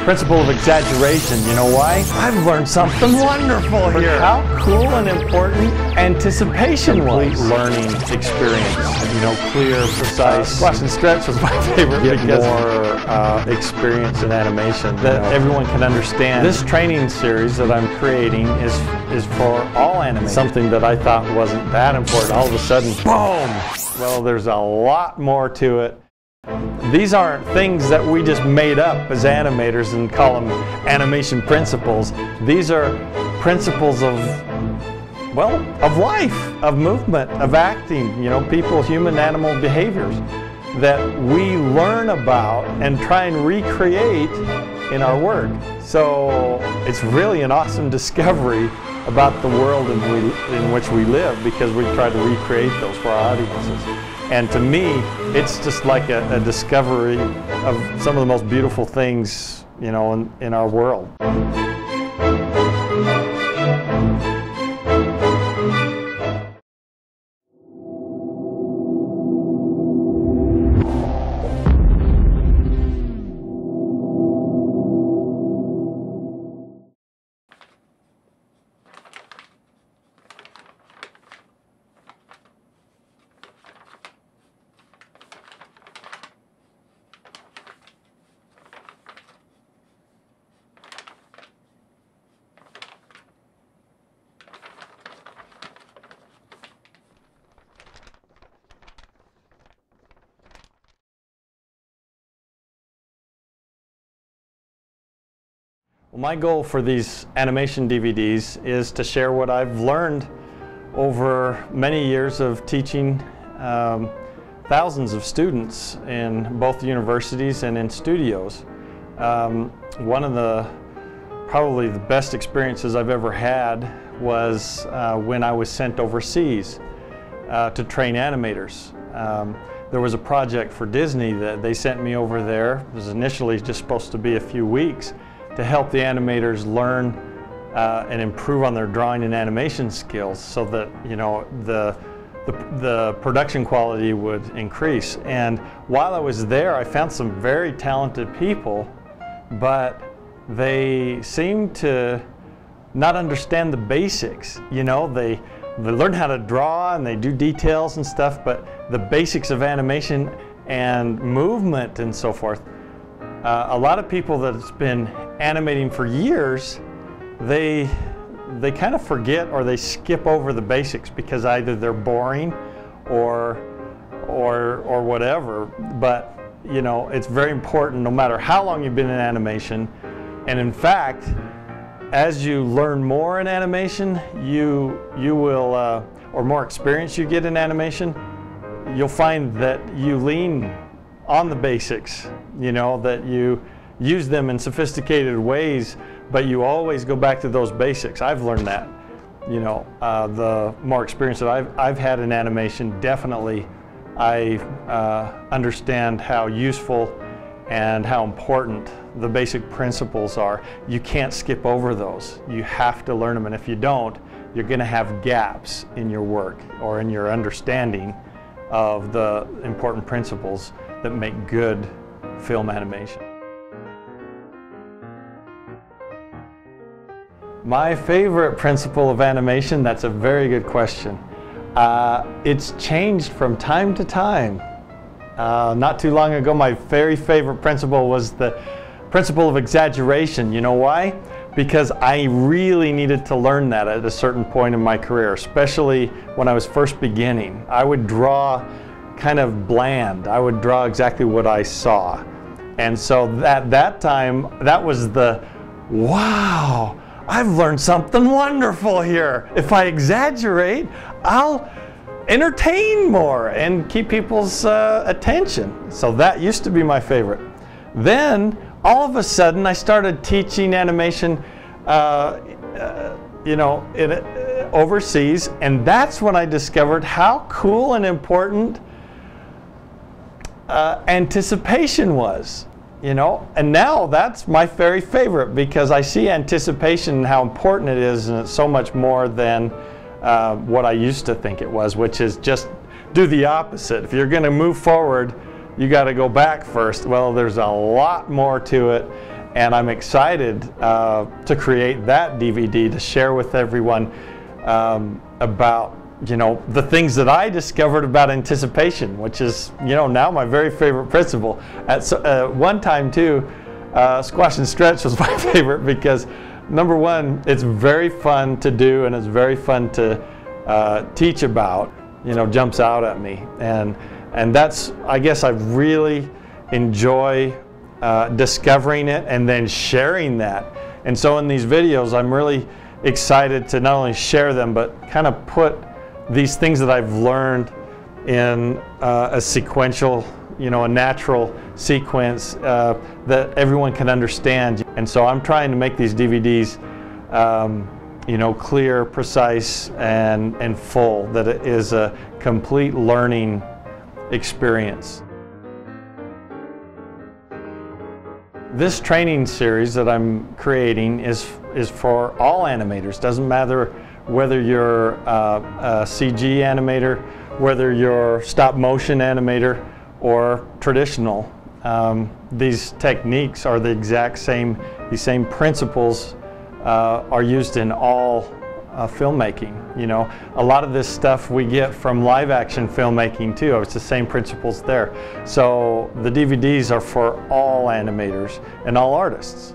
Principle of exaggeration. You know why? I've learned something wonderful here. How cool and important anticipation was. Complete learning experience. You know, clear, precise. Squash and stretch was my favorite because more experience in animation that everyone can understand. This training series that I'm creating is for all animators. Something that I thought wasn't that important. All of a sudden, boom! Well, there's a lot more to it. These aren't things that we just made up as animators and call them animation principles. These are principles of, well, of life, of movement, of acting, you know, people, human, animal behaviors that we learn about and try and recreate in our work. So it's really an awesome discovery about the world in which we live, because we try to recreate those for our audiences. And to me, it's just like a discovery of some of the most beautiful things, you know, in our world. Well, my goal for these animation DVDs is to share what I've learned over many years of teaching thousands of students in both universities and in studios. One of probably the best experiences I've ever had was when I was sent overseas to train animators. There was a project for Disney that they sent me over there. It was initially just supposed to be a few weeks to help the animators learn and improve on their drawing and animation skills, so that, you know, the production quality would increase. And while I was there, I found some very talented people, but they seemed to not understand the basics. You know, they learn how to draw and they do details and stuff, but the basics of animation and movement and so forth. A lot of people that's been animating for years, they kind of forget or they skip over the basics because either they're boring or whatever. But, you know, it's very important no matter how long you've been in animation. And in fact, as you learn more in animation, you will, or more experience you get in animation, you'll find that you lean on the basics, you know, that you use them in sophisticated ways, but you always go back to those basics. I've learned that, you know, the more experience that I've had in animation, definitely I understand how useful and how important the basic principles are. You can't skip over those. You have to learn them, and if you don't, you're going to have gaps in your work or in your understanding of the important principles that make good film animation. My favorite principle of animation, that's a very good question. It's changed from time to time. Not too long ago, my very favorite principle was the principle of exaggeration. You know why? Because I really needed to learn that at a certain point in my career, especially when I was first beginning. I would draw kind of bland. I would draw exactly what I saw. And so at that time, that was the, wow, I've learned something wonderful here. If I exaggerate, I'll entertain more and keep people's attention. So that used to be my favorite. Then all of a sudden I started teaching animation you know, overseas, and that's when I discovered how cool and important anticipation was, you know. And now that's my very favorite, because I see anticipation and how important it is, and it's so much more than what I used to think it was, which is just do the opposite. If you're going to move forward, you got to go back first. Well, there's a lot more to it, And I'm excited to create that DVD to share with everyone about, you know, the things that I discovered about anticipation, which is, you know, now my very favorite principle. At one time too, squash and stretch was my favorite because, number one, it's very fun to do and it's very fun to teach about. You know, jumps out at me, and that's, I guess, I really enjoy discovering it and then sharing that. And so in these videos, I'm really excited to not only share them, but kind of put these things that I've learned in a sequential, you know, a natural sequence that everyone can understand. And so I'm trying to make these DVDs, you know, clear, precise, and full, that it is a complete learning experience. This training series that I'm creating is for all animators. Doesn't matter whether you're a CG animator, whether you're stop motion animator, or traditional. These techniques are the exact same. These same principles are used in all filmmaking. You know, a lot of this stuff we get from live action filmmaking too. It's the same principles there. So the DVDs are for all animators and all artists.